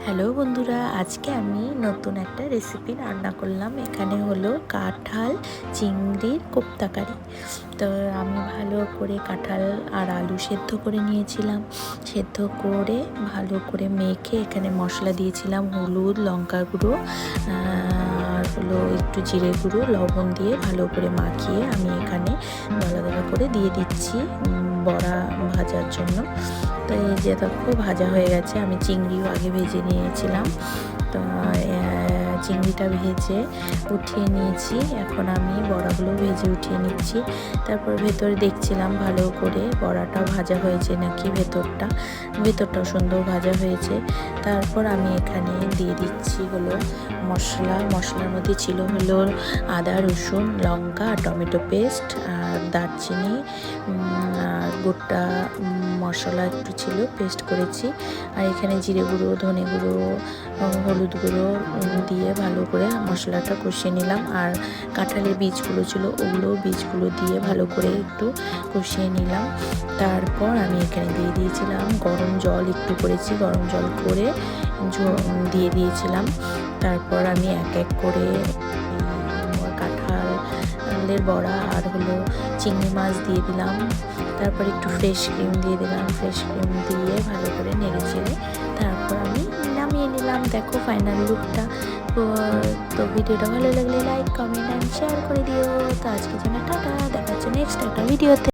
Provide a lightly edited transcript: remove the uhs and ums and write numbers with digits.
Hello বন্ধুরা, আজকে আমি নতুন একটা রেসিপি রান্না করলাম। এখানে হলো কাঁঠাল চিংড়ির কোপ্তা কারি। তো আমি ভালো করে কাঁঠাল আর আলু সেদ্ধ করে নিয়েছিলাম। সেদ্ধ করে ভালো করে মেখে এখানে মশলা দিয়েছিলাম, হলুদ, লঙ্কা গুঁড়ো আর হলো একটু জিরে গুঁড়ো, লবণ দিয়ে ভালো করে মাখিয়ে আমি এখানে দলা দলা করে দিয়ে দিচ্ছি বড়া ভাজার জন্য। তো এই যে দেখো ভাজা হয়ে গেছে। আমি চিংড়িও আগে ভেজে নিয়েছিলাম। তো চিংড়িটা ভেজে উঠিয়ে নিয়েছি। এখন আমি বড়াগুলো ভেজে উঠিয়ে নিচ্ছি। তারপর ভেতরে দেখছিলাম ভালো করে বড়াটা ভাজা হয়েছে নাকি, ভেতরটাও সুন্দর ভাজা হয়েছে। তারপর আমি এখানে দিয়ে দিচ্ছি হলো মশলার মধ্যে ছিল হলো আদা, রসুন, লঙ্কা, টমেটো পেস্ট আর দারচিনি আর গোটা মশলা একটু ছিল, পেস্ট করেছি। আর এখানে জিরে গুঁড়ো, ধনে গুঁড়ো, হলুদ গুঁড়ো দিয়ে ভালো করে মশলাটা কষিয়ে নিলাম। আর কাঁঠালের বীজগুলো ছিল, বীজগুলো দিয়ে ভালো করে একটু কষিয়ে নিলাম। তারপর আমি এখানে দিয়ে দিয়েছিলাম গরম জল, একটু করেছি গরম জল করে দিয়ে দিয়েছিলাম। তারপর আমি এক এক করে কাঁঠালের বড়া আর হলো চিংড়ি মাছ দিয়ে দিলাম। তারপর একটু ফ্রেশ ক্রিম দিয়ে দিলাম। ফ্রেশ ক্রিম দিয়ে ভালো করে নেড়ে চেড়ে তারপর আমি নামিয়ে নিলাম। দেখো ফাইনাল লুকটা। তো ভিডিওটা ভালো লাগলে লাইক, কমেন্ট অ্যান্ড শেয়ার করে দিও। তো আজকের জন্য টাটা, দেখা হচ্ছে নেক্সট একটা ভিডিওতে।